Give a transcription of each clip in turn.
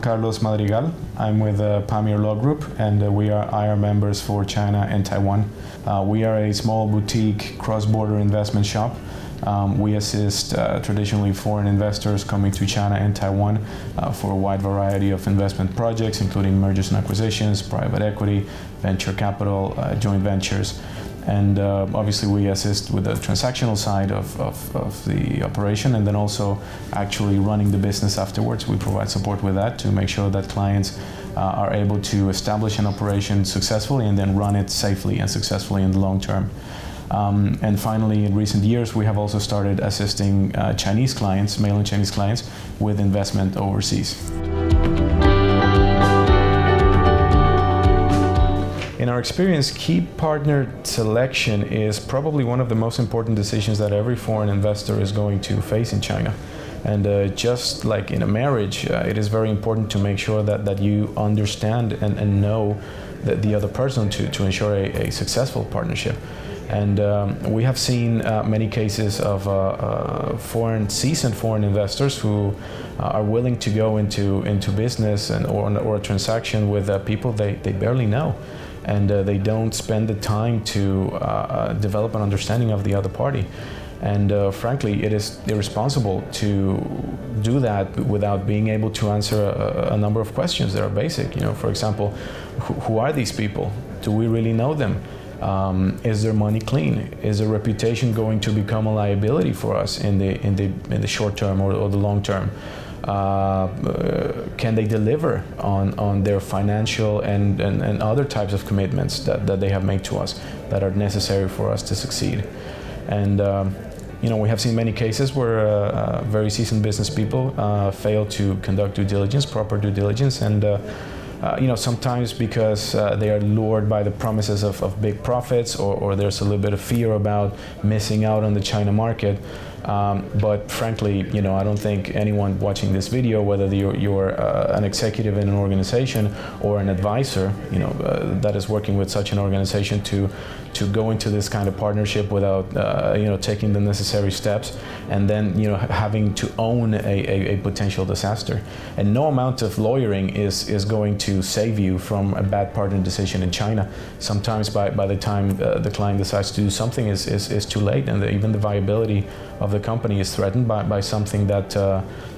Carlos Madrigal. I'm with the Pamir Law Group, and we are IR members for China and Taiwan. We are a small boutique cross-border investment shop. We assist traditionally foreign investors coming to China and Taiwan for a wide variety of investment projects, including mergers and acquisitions, private equity, venture capital, joint ventures. And obviously we assist with the transactional side of the operation, and then also actually running the business afterwards. We provide support with that to make sure that clients are able to establish an operation successfully and then run it safely and successfully in the long term. And finally, in recent years, we have also started assisting Chinese clients, mainland Chinese clients, with investment overseas. In our experience, key partner selection is probably one of the most important decisions that every foreign investor is going to face in China. And just like in a marriage, it is very important to make sure that you understand and know the other person to ensure a successful partnership. And we have seen many cases of seasoned foreign investors who are willing to go into business or a transaction with people they barely know. And they don't spend the time to develop an understanding of the other party. And frankly, it is irresponsible to do that without being able to answer a number of questions that are basic. You know, for example, who are these people? Do we really know them? Is their money clean? Is their reputation going to become a liability for us in the short term or the long term? Can they deliver on their financial and other types of commitments that they have made to us that are necessary for us to succeed? And you know, we have seen many cases where very seasoned business people fail to conduct proper due diligence, and you know, sometimes because they are lured by the promises of big profits, or there's a little bit of fear about missing out on the China market. But frankly, you know, I don't think anyone watching this video, whether you're an executive in an organization or an advisor, you know, that is working with such an organization to go into this kind of partnership without, you know, taking the necessary steps, and then, you know, having to own a potential disaster. And no amount of lawyering is going to save you from a bad partner decision in China. Sometimes by the time the client decides to do something is too late, and even the viability of the company is threatened by something that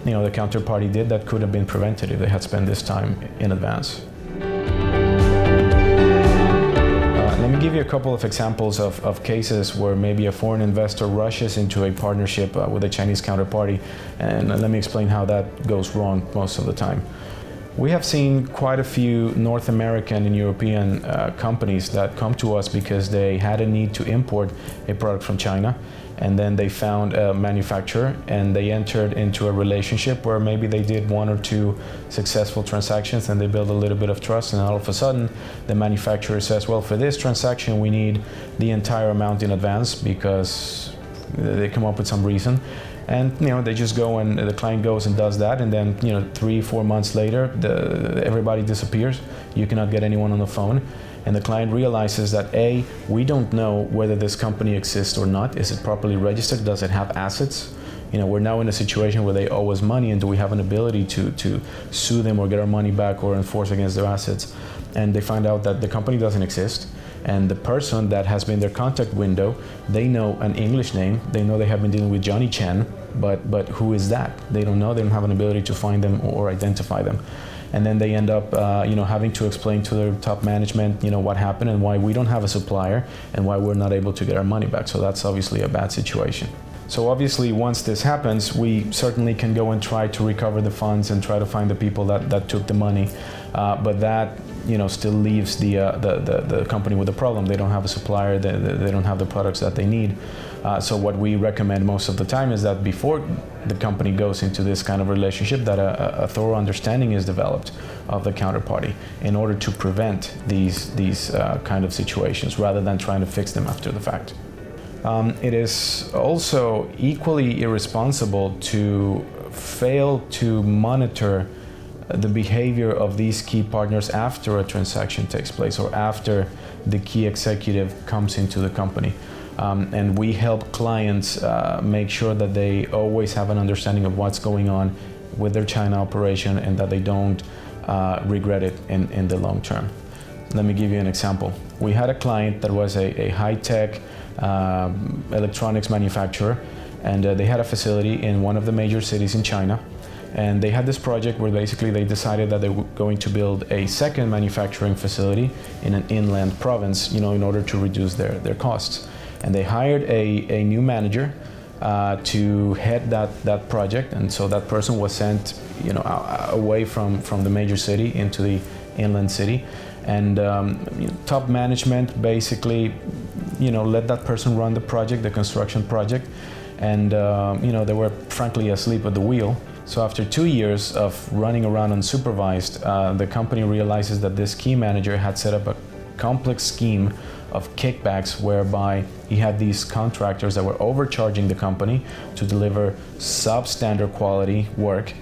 you know, the counterparty did that could have been prevented if they had spent this time in advance. Let me give you a couple of examples of cases where maybe a foreign investor rushes into a partnership with a Chinese counterparty, and let me explain how that goes wrong most of the time. We have seen quite a few North American and European companies that come to us because they had a need to import a product from China, and then they found a manufacturer and they entered into a relationship where maybe they did one or two successful transactions and they build a little bit of trust, and all of a sudden the manufacturer says, well, for this transaction we need the entire amount in advance, because they come up with some reason. And you know, they just go, and the client goes and does that, and then, you know, 3-4 months later, everybody disappears. You cannot get anyone on the phone, and the client realizes that A, we don't know whether this company exists or not. Is it properly registered? Does it have assets? You know, we're now in a situation where they owe us money, and do we have an ability to sue them or get our money back or enforce against their assets? And they find out that the company doesn't exist. And the person that has been their contact window, they know an English name, they know they have been dealing with Johnny Chen, but who is that? They don't know, they don't have an ability to find them or identify them. And then they end up you know, having to explain to their top management, you know, what happened and why we don't have a supplier and why we're not able to get our money back. So that's obviously a bad situation. So obviously, once this happens, we certainly can go and try to recover the funds and try to find the people that took the money. But that, you know, still leaves the company with a problem. They don't have a supplier, they don't have the products that they need. So what we recommend most of the time is that before the company goes into this kind of relationship, that a thorough understanding is developed of the counterparty in order to prevent these kind of situations, rather than trying to fix them after the fact. It is also equally irresponsible to fail to monitor the behavior of these key partners after a transaction takes place or after the key executive comes into the company. And we help clients make sure that they always have an understanding of what's going on with their China operation and that they don't regret it in the long term. Let me give you an example. We had a client that was a high-tech electronics manufacturer, and they had a facility in one of the major cities in China. And they had this project where basically they decided that they were going to build a second manufacturing facility in an inland province, in order to reduce their costs. And they hired a new manager to head that project, and so that person was sent, away from the major city into the inland city. And top management basically, let that person run the project, the construction project, and they were frankly asleep at the wheel. So after 2 years of running around unsupervised, the company realizes that this key manager had set up a complex scheme of kickbacks whereby he had these contractors that were overcharging the company to deliver substandard quality work.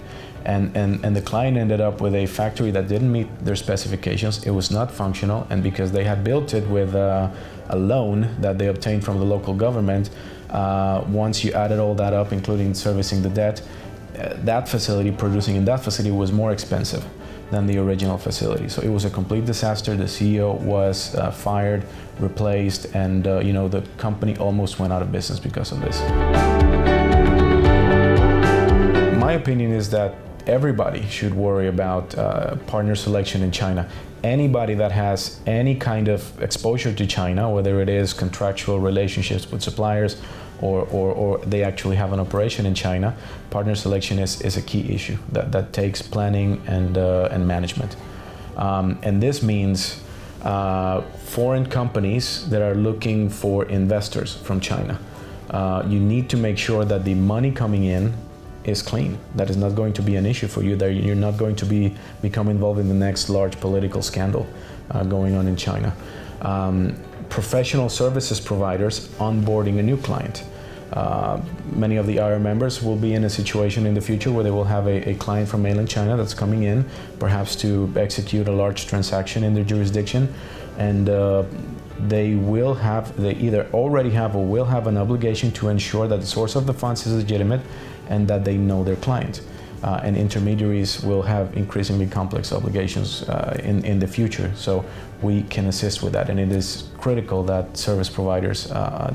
And the client ended up with a factory that didn't meet their specifications. It was not functional, and because they had built it with a loan that they obtained from the local government, once you added all that up, including servicing the debt, that facility, producing in that facility, was more expensive than the original facility. So it was a complete disaster. The CEO was fired, replaced, and the company almost went out of business because of this. My opinion is that everybody should worry about partner selection in China. Anybody that has any kind of exposure to China, whether it is contractual relationships with suppliers or they actually have an operation in China, partner selection is a key issue that takes planning and management. And this means foreign companies that are looking for investors from China. You need to make sure that the money coming in is clean. That is not going to be an issue for you, that you're not going to become involved in the next large political scandal going on in China. Professional services providers onboarding a new client. Many of the IR members will be in a situation in the future where they will have a client from mainland China that's coming in, perhaps to execute a large transaction in their jurisdiction, and they either already have or will have an obligation to ensure that the source of the funds is legitimate and that they know their client. And intermediaries will have increasingly complex obligations in the future. So we can assist with that, and it is critical that service providers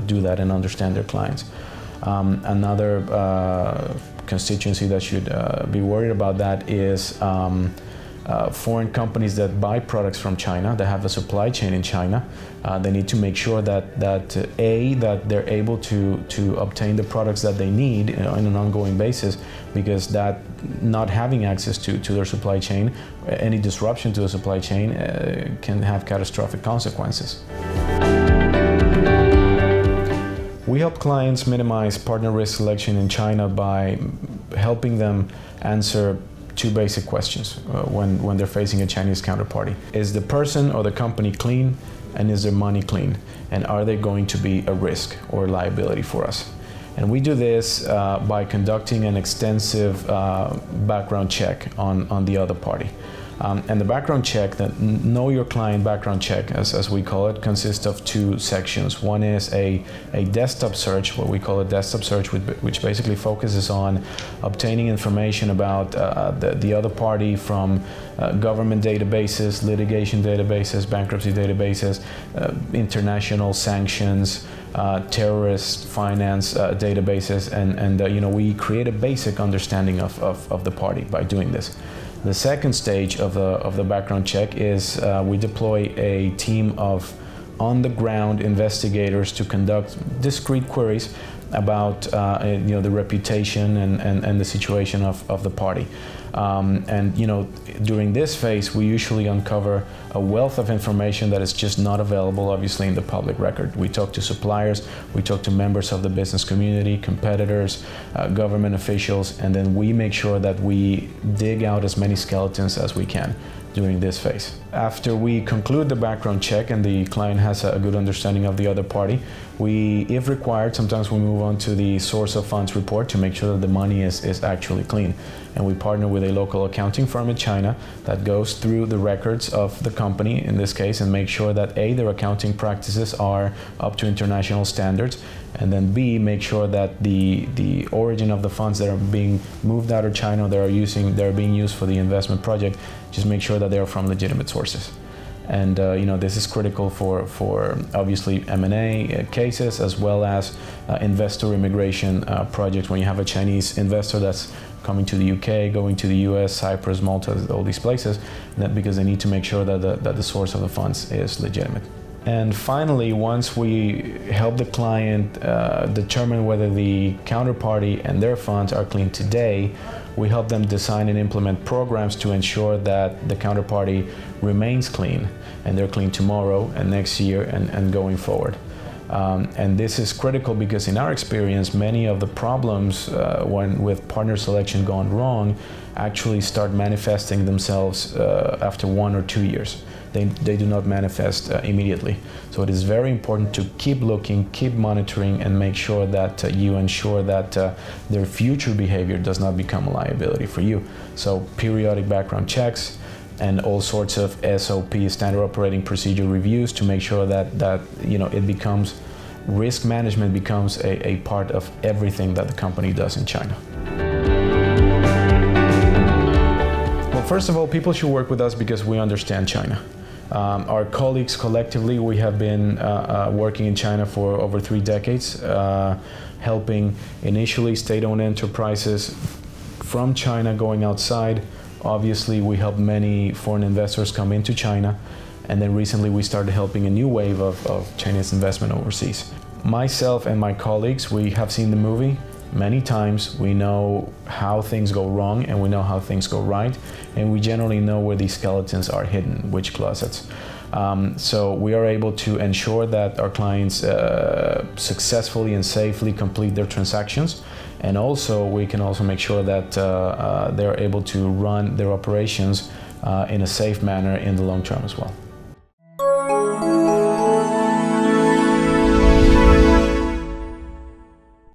do that and understand their clients. Another constituency that should be worried about that is foreign companies that buy products from China, that have a supply chain in China. They need to make sure that they're able to obtain the products that they need on an ongoing basis, because that not having access to their supply chain, any disruption to the supply chain can have catastrophic consequences. We help clients minimize partner risk selection in China by helping them answer two basic questions when they're facing a Chinese counterparty. Is the person or the company clean, and is their money clean? And are they going to be a risk or liability for us? And we do this by conducting an extensive background check on the other party. And the background check, the Know Your Client background check, as we call it, consists of two sections. One is a desktop search, what we call a desktop search, which basically focuses on obtaining information about the other party from government databases, litigation databases, bankruptcy databases, international sanctions, terrorist finance databases, and we create a basic understanding of the party by doing this. The second stage of the background check is we deploy a team of on-the-ground investigators to conduct discrete queries about the reputation and the situation of the party. During this phase, we usually uncover a wealth of information that is just not available, obviously, in the public record. We talk to suppliers, we talk to members of the business community, competitors, government officials, and then we make sure that we dig out as many skeletons as we can. during this phase. After we conclude the background check and the client has a good understanding of the other party, if required, sometimes we move on to the source of funds report to make sure that the money is actually clean. And we partner with a local accounting firm in China that goes through the records of the company in this case and make sure that A, their accounting practices are up to international standards, and then B, make sure that the origin of the funds that are being moved out of China, that are being used for the investment project, just make sure that they are from legitimate sources. And this is critical for obviously M&A cases as well as investor immigration projects. When you have a Chinese investor that's coming to the UK, going to the US, Cyprus, Malta, all these places, because they need to make sure that the source of the funds is legitimate. And finally, once we help the client determine whether the counterparty and their funds are clean today, we help them design and implement programs to ensure that the counterparty remains clean and they're clean tomorrow and next year and going forward. And this is critical because in our experience, many of the problems with partner selection gone wrong actually start manifesting themselves after 1 or 2 years. They do not manifest immediately. So it is very important to keep looking, keep monitoring, and make sure that you ensure that their future behavior does not become a liability for you. So periodic background checks and all sorts of SOP, standard operating procedure reviews, to make sure that it becomes, risk management becomes a part of everything that the company does in China. Well, first of all, people should work with us because we understand China. Our colleagues collectively, we have been working in China for over 3 decades, helping initially state-owned enterprises from China going outside. Obviously, we helped many foreign investors come into China, and then recently we started helping a new wave of Chinese investment overseas. Myself and my colleagues, we have seen the movie many times. We know how things go wrong and we know how things go right, and we generally know where these skeletons are hidden, which closets. So we are able to ensure that our clients successfully and safely complete their transactions, and also we can also make sure that they're able to run their operations in a safe manner in the long term as well.